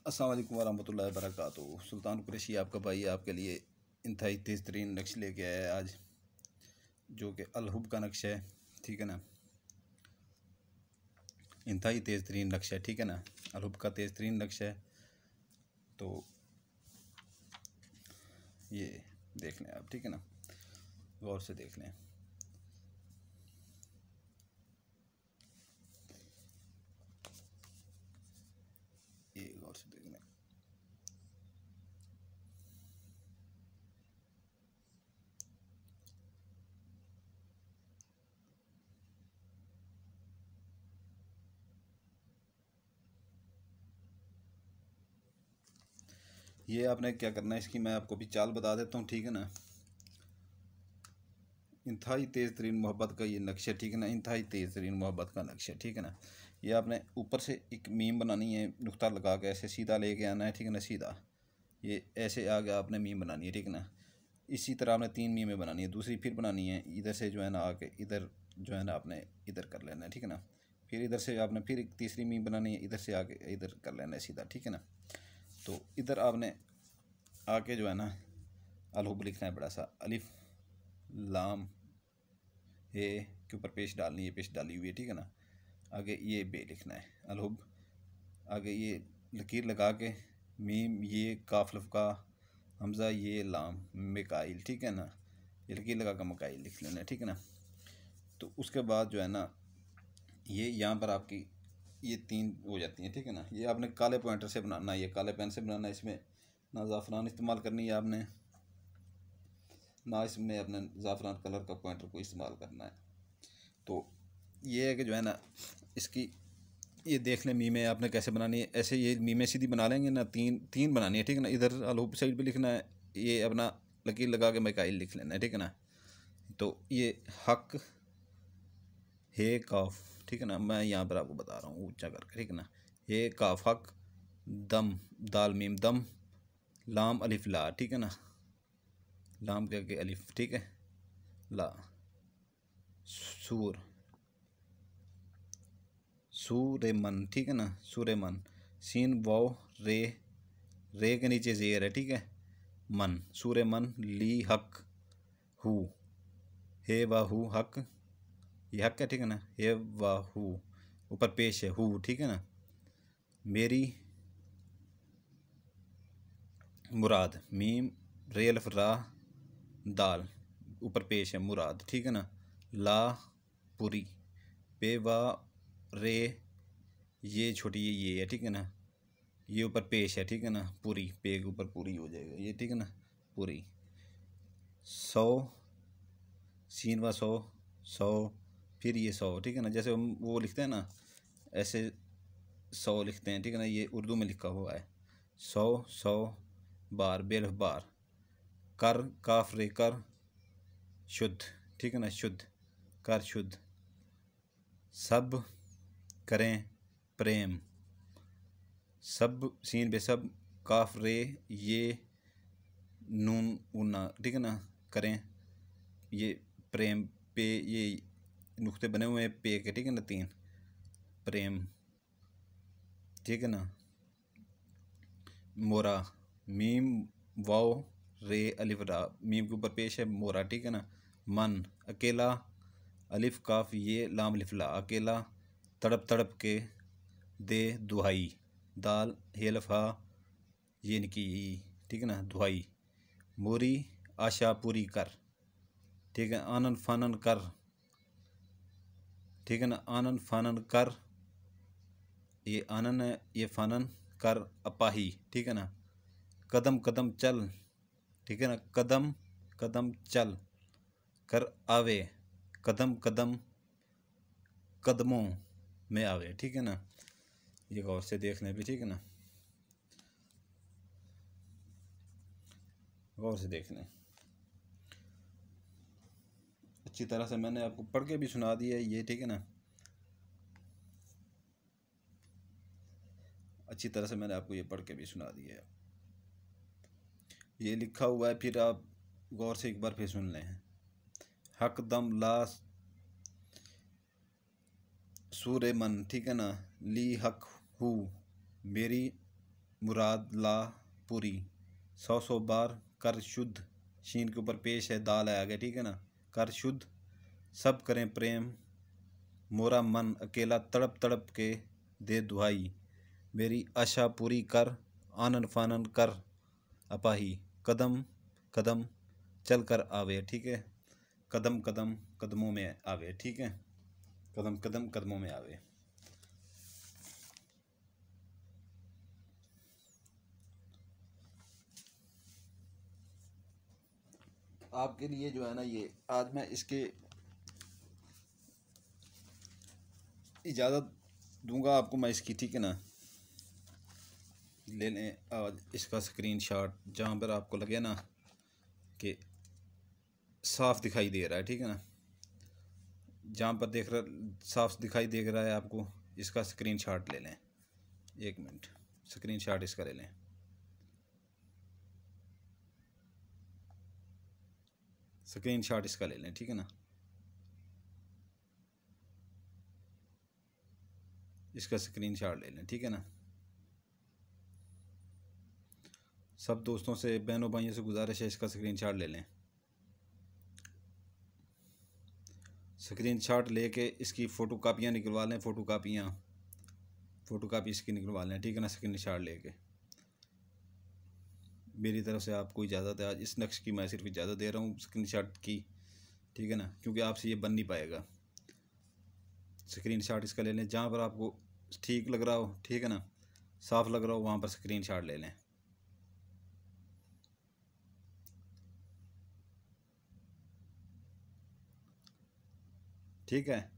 अस्सलाम वालेकुम वरहमतुल्लाहि वबरकातुहू। सुल्तान कुरैशी आपका भाई आपके लिए इंतहाई तेज़ तरीन नक्श लेके आया है आज, जो कि अलहुब का नक्श है। ठीक है ना, इंतहाई तेज़ तरीन नक्श है। ठीक है ना, अलहुब का तेज़ तरीन नक्श है। तो ये देख लें आप, ठीक है ना, गौर से देख लें। ये गौर से देख लें। ये आपने क्या करना है, इसकी मैं आपको भी चाल बता देता हूँ। ठीक है ना, इंतहाई तेज़ तरीन मोहब्बत का ये नक्श है। ठीक है ना, इंतहाई तेज़ तरीन मोहब्बत का नक्श है। ठीक है ना, ये आपने ऊपर से एक मीम बनानी है, नुक्ता लगा के ऐसे सीधा लेके आना है। ठीक है ना, सीधा ये ऐसे आगे आपने मीम बनानी है। ठीक है ना, इसी तरह आपने 3 मीमें बनानी है। दूसरी फिर बनानी है, इधर से जो है ना आके इधर जो है ना आपने इधर कर लेना है। ठीक है ना, फिर इधर से आपने फिर एक तीसरी मीम बनानी है, इधर से आके इधर कर लेना है सीधा। ठीक है ना, तो इधर आपने आके जो है ना अलहुब लिखना है, बड़ा सा अलिफ लाम हे के ऊपर पेश डालनी है, पेश डाली हुई है। ठीक है ना, आगे ये बे लिखना है अलहुब, आगे ये लकीर लगा के मीम ये काफ लफका हमज़ा ये लाम मिकाइल। ठीक है ना, ये लकीर लगा कर मिकाइल लिख लेना है। ठीक है ना, तो उसके बाद जो है ना ये यहाँ पर आपकी ये 3 हो जाती हैं। ठीक है ना, ये आपने काले पॉइंटर से बनाना है, ये काले पेन से बनाना है। इसमें ना ज़ाफ़रान इस्तेमाल करनी है आपने, ना इसमें अपने ज़ाफ़रान कलर का पॉइंटर को इस्तेमाल करना है। तो ये है कि जो है ना इसकी ये देख लें मीमें आपने कैसे बनानी है। ऐसे ये मीमें सीधी बना लेंगे ना, तीन बनानी है। ठीक है ना, इधर अलहुब साइड पे लिखना है, ये अपना लकीर लगा के मिकाइल लिख लेना है। ठीक है ना, तो ये हक हे काफ। ठीक है ना, मैं यहाँ पर आपको बता रहा हूँ ऊंचा करके। ठीक है ना, हे काफ हक दम दाल मीम दम लाम अलिफ ला। ठीक है ना, लाम करके अलिफ। ठीक है, ला सूर सूरे मन। ठीक है ना, सूरे मन सीन वाव रे, रे के नीचे जेर है। ठीक है, मन सूरे मन ली हक हु हे व हु हक, ये हक है। ठीक है ना, हे व हु ऊपर पेश है हु। ठीक है ना, मेरी मुराद मीम रे अल्फ रा दाल ऊपर पेश है मुराद। ठीक है ना, ला पुरी पे वा रे ये छोटी ये है। ठीक है ना, ये ऊपर पेश है। ठीक है ना, पूरी पे के ऊपर पूरी हो जाएगा ये। ठीक है ना, पूरी सौ सीन व सौ सौ फिर ये सौ। ठीक है ना, जैसे हम वो लिखते हैं ना ऐसे 100 लिखते हैं। ठीक है ना, ये उर्दू में लिखा हुआ है 100 बार बेलफ बार कर काफ रे कर शुद्ध। ठीक है ना, शुद्ध कर शुद्ध सब करें प्रेम सब सीन बे सब काफ रे ये नून उन्ना। ठीक है ना, करें ये प्रेम पे ये नुक्ते बने हुए हैं पे के। ठीक है ना, 3 प्रेम। ठीक है ना, मोरा मीम वाओ रे अलिफ रा मीम के ऊपर पेश है मोरा। ठीक है ना, मन अकेला अलिफ काफ ये लाम अलिफ ला अकेला तड़प तड़प के दे दुहाई दाल हेलफा ये निकी। ठीक है ना, दुहाई मोरी आशा पूरी कर। ठीक है, आनन फानन कर। ठीक है ना, आनन फानन कर ये आनन है, ये फानन कर अपाही। ठीक है ना, कदम कदम चल। ठीक है ना, कदम कदम चल कर आवे कदम कदम कदमों में आवे। ठीक है ना, ये गौर से देखने भी। ठीक है ना, गौर से देखने अच्छी तरह से मैंने आपको पढ़ के भी सुना दिया है ये। ठीक है ना, अच्छी तरह से मैंने आपको ये पढ़ के भी सुना दिया है, ये लिखा हुआ है। फिर आप गौर से एक बार फिर सुन लें। हक दम ला सूरे मन। ठीक है ना, ली हक हु मेरी मुराद ला पूरी, 100 बार कर शुद्ध, शीन के ऊपर पेश है, दाल है आगे, ठीक है ना, कर शुद्ध, सब करें प्रेम, मोरा मन अकेला तड़प तड़प के दे दुहाई, मेरी आशा पूरी कर, आनन फानन कर अपाही, कदम कदम चल कर आवे, ठीक है, कदम कदम कदमों में आवे, ठीक है, कदम कदम कदमों में आवे। आपके लिए जो है ना, ये आज मैं इसके इजाज़त दूंगा आपको मैं इसकी, ठीक है ना। ले लें आज इसका स्क्रीनशॉट, जहाँ पर आपको लगे ना कि साफ दिखाई दे रहा है, ठीक है ना, जहाँ पर देख रहा साफ दिखाई दे रहा है आपको, इसका स्क्रीनशॉट ले लें। 1 मिनट, स्क्रीनशॉट इसका ले लें। स्क्रीनशॉट इसका ले लें, ठीक है ना, इसका स्क्रीनशॉट ले लें, ठीक है ना। सब दोस्तों से, बहनों भाइयों से गुजारिश है, इसका स्क्रीनशॉट ले लें। स्क्रीनशॉट लेके इसकी फ़ोटो कापियाँ निकलवा लें, फ़ोटो कापी इसकी निकलवा लें, ठीक है ना, स्क्रीनशॉट लेके। मेरी तरफ से आपको इजाज़त है, आज इस नक्श की मैं सिर्फ इजाज़त दे रहा हूँ स्क्रीनशॉट की, ठीक है ना, क्योंकि आपसे ये बन नहीं पाएगा। स्क्रीनशॉट इसका ले लें, जहाँ पर आपको ठीक लग रहा हो, ठीक है ना, साफ़ लग रहा हो, वहाँ पर स्क्रीनशॉट ले लें। ठीक है,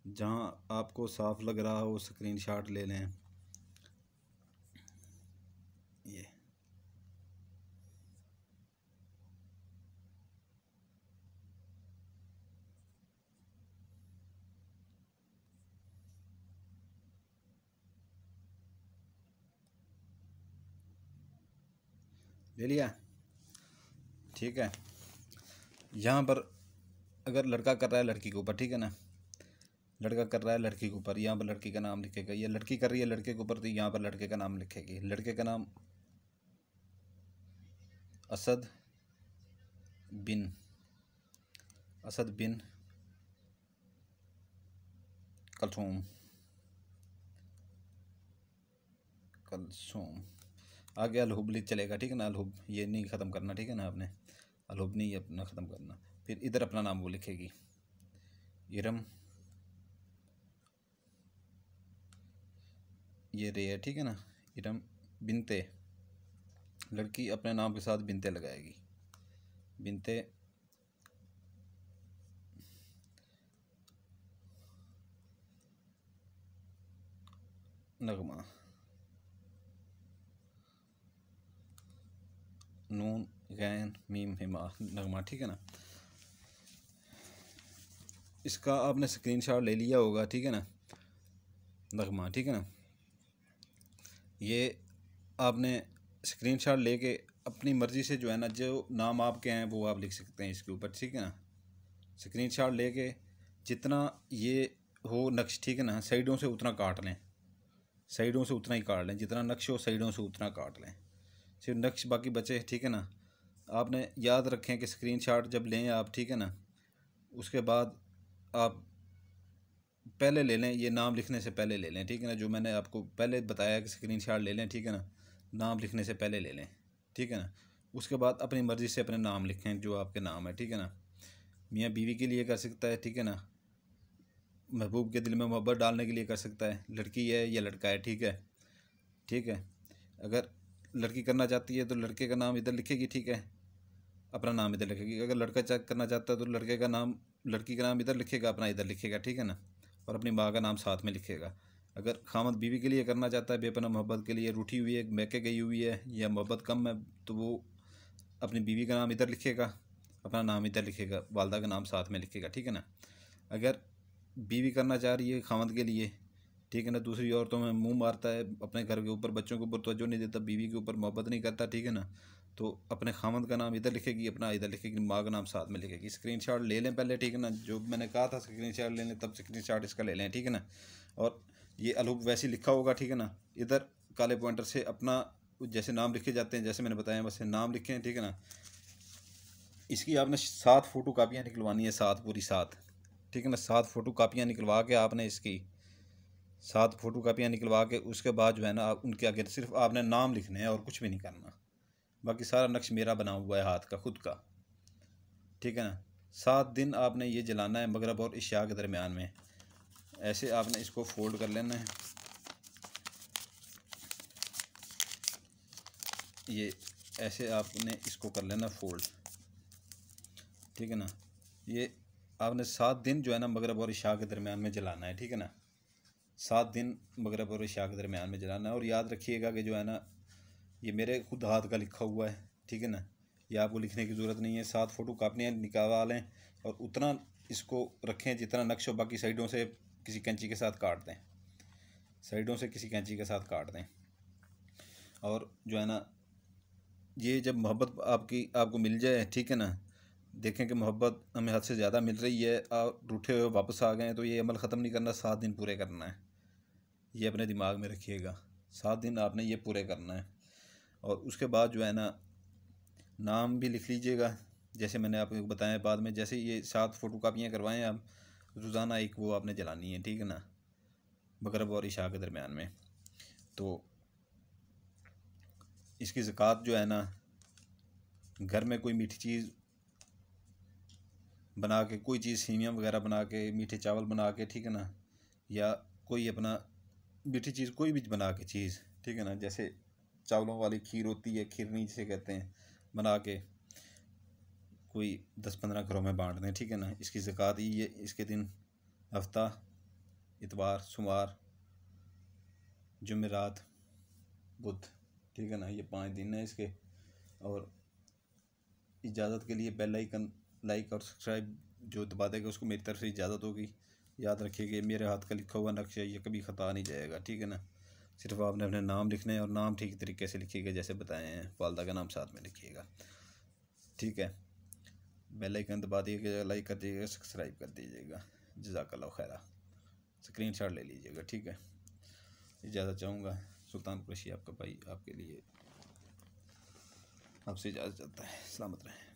जहाँ आपको साफ लग रहा हो स्क्रीनशॉट ले लें। ये ले लिया, ठीक है। यहाँ पर अगर लड़का कर रहा है लड़की के ऊपर, ठीक है ना, लड़का कर रहा है लड़की के ऊपर, यहाँ पर लड़की का नाम लिखेगा, या लड़की कर रही है लड़के के ऊपर, तो यहाँ पर लड़के का नाम लिखेगी। लड़के का नाम असद बिन कलसूम, आगे अलहुब चलेगा, ठीक है ना, अलहुब ये नहीं ख़त्म करना, ठीक है ना, आपने अलहुब नहीं अपना ख़त्म करना। फिर इधर अपना नाम वो लिखेगी, इरम, ये रे है, ठीक है ना, इरम बिनते, लड़की अपने नाम के साथ बिनते लगाएगी, बिनते नगमा, नून गैन मीम हिमा नगमा, ठीक है ना। इसका आपने स्क्रीनशॉट ले लिया होगा, ठीक है ना, नगमा, ठीक है ना। ये आपने स्क्रीनशॉट लेके अपनी मर्ज़ी से जो है ना, जो नाम आपके हैं वो आप लिख सकते हैं इसके ऊपर, ठीक है ना। स्क्रीनशॉट लेके जितना ये हो नक्श, ठीक है ना, साइडों से उतना काट लें, साइडों से उतना ही काट लें, जितना नक्श हो साइडों से उतना काट लें, सिर्फ नक्श बाकी बचे, ठीक है ना। आपने याद रखें कि स्क्रीनशॉट जब लें आप, ठीक है ना, उसके बाद आप पहले ले लें, ये नाम लिखने से पहले ले लें, ठीक है ना, जो मैंने आपको पहले बताया कि स्क्रीनशॉट ले लें, ठीक है ना, नाम लिखने से पहले ले लें, ठीक है ना। उसके बाद अपनी मर्ज़ी से अपने नाम लिखें जो आपके नाम है, ठीक है ना। मियाँ बीवी के लिए कर सकता है, ठीक है ना, महबूब के दिल में मोहब्बत डालने के लिए कर सकता है, लड़की है या लड़का है, ठीक है, ठीक है। अगर लड़की करना चाहती है तो लड़के का नाम इधर लिखेगी, ठीक है, अपना नाम इधर लिखेगी। अगर लड़का करना चाहता है तो लड़के का नाम, लड़की का नाम इधर लिखेगा, अपना इधर लिखेगा, ठीक है ना, और अपनी माँ का नाम साथ में लिखेगा। अगर खामद बीवी के लिए करना चाहता है, बेपनाह मोहब्बत के लिए, रूठी हुई है, मैके गई हुई है या मोहब्बत कम है, तो वो अपनी बीवी का नाम इधर लिखेगा, अपना नाम इधर लिखेगा, वालदा का नाम साथ में लिखेगा, ठीक है ना। अगर बीवी करना चाह रही है खामद के लिए, ठीक है ना, दूसरी औरतों में मुंह मारता है, अपने घर के ऊपर बच्चों के ऊपर तवज्जो नहीं देता, बीवी के ऊपर मोहब्बत नहीं करता, ठीक है ना, तो अपने खामद का नाम इधर लिखेगी, अपना इधर लिखेगी, माँ का नाम साथ में लिखेगी। स्क्रीनशॉट ले लें पहले, ठीक है ना, जो मैंने कहा था स्क्रीनशॉट ले लें, तब स्क्रीनशॉट इसका ले लें, ठीक है ना। और ये अलहुक वैसे लिखा होगा, ठीक है ना। इधर काले पॉइंटर से अपना जैसे नाम लिखे जाते हैं, जैसे मैंने बताया वैसे नाम लिखें, ठीक है ना। इसकी आपने 7 फ़ोटो कापियाँ निकलवानी है, 7 पूरी 7, ठीक है ना। 7 फ़ोटो कापियाँ निकलवा के आपने इसकी 7 फ़ोटो कापियाँ निकलवा के उसके बाद जो है ना, आप उनके आगे सिर्फ आपने नाम लिखने हैं और कुछ भी नहीं करना। बाकी सारा नक्श मेरा बना हुआ है हाथ का, खुद का, ठीक है ना। 7 दिन आपने ये जलाना है मगरब और इशा के दरमियान में। ऐसे आपने इसको फोल्ड कर लेना है, ये ऐसे आपने इसको कर लेना फोल्ड, ठीक है ना। ये आपने 7 दिन जो है ना मगरब और इशा के दरमियान में जलाना है, ठीक है ना। 7 दिन मगरब और इशा के दरमियान में जलाना है। और याद रखिएगा कि जो है ना, ये मेरे खुद हाथ का लिखा हुआ है, ठीक है ना। ये आपको लिखने की ज़रूरत नहीं है। 7 फ़ोटो कापियाँ निकाल लें और उतना इसको रखें जितना नक्श हो। बाकी साइडों से किसी कैंची के साथ काट दें, साइडों से किसी कैंची के साथ काट दें। और जो है ना, ये जब मोहब्बत आपको मिल जाए, ठीक है ना, देखें कि मोहब्बत हमें हद से ज़्यादा मिल रही है और रूठे हुए वापस आ गए हैं, तो ये अमल ख़त्म नहीं करना, 7 दिन पूरे करना है। ये अपने दिमाग में रखिएगा, 7 दिन आपने ये पूरे करना है। और उसके बाद जो है ना, नाम भी लिख लीजिएगा जैसे मैंने आपको बताया। बाद में जैसे ये 7 फ़ोटो कापियाँ करवाएं आप, रोज़ाना एक वो आपने जलानी है, ठीक है ना, मगरब और इशा के दरमियान में। तो इसकी ज़कात जो है ना, घर में कोई मीठी चीज़ बना के, कोई चीज़ सेवियाँ वगैरह बना के, मीठे चावल बना के, ठीक है ना, या कोई अपना मीठी चीज़ कोई भी बना के चीज़, ठीक है ना, जैसे चावलों वाली खीर होती है, खीरनी जिसे कहते हैं, बना के कोई 10-15 घरों में बांट दें, ठीक है ना। इसकी ज़कात ये इसके दिन हफ्ता, इतवार, सोमवार, जुमेरात, बुध, ठीक है ना, ये 5 दिन हैं इसके। और इजाज़त के लिए बेल आइकन, लाइक और सब्सक्राइब जो दबा देगा उसको मेरी तरफ से इजाज़त होगी। याद रखिएगा मेरे हाथ का लिखा हुआ नक्शा, ये कभी ख़ता नहीं जाएगा, ठीक है ना। सिर्फ आपने अपने नाम लिखने हैं और नाम ठीक तरीके से लिखिएगा जैसे बताए हैं, वालदा का नाम साथ में लिखिएगा, ठीक है। बेल आइकन दबा दीजिएगा, लाइक कर दीजिएगा, सब्सक्राइब कर दीजिएगा। जज़ाकल्लाह खैरा। स्क्रीनशॉट ले लीजिएगा, ठीक है। इजाज़त चाहूँगा, सुल्तान कुरैशी आपका भाई आपके लिए आपसे इजाज़त चाहता है। सलामत रहें।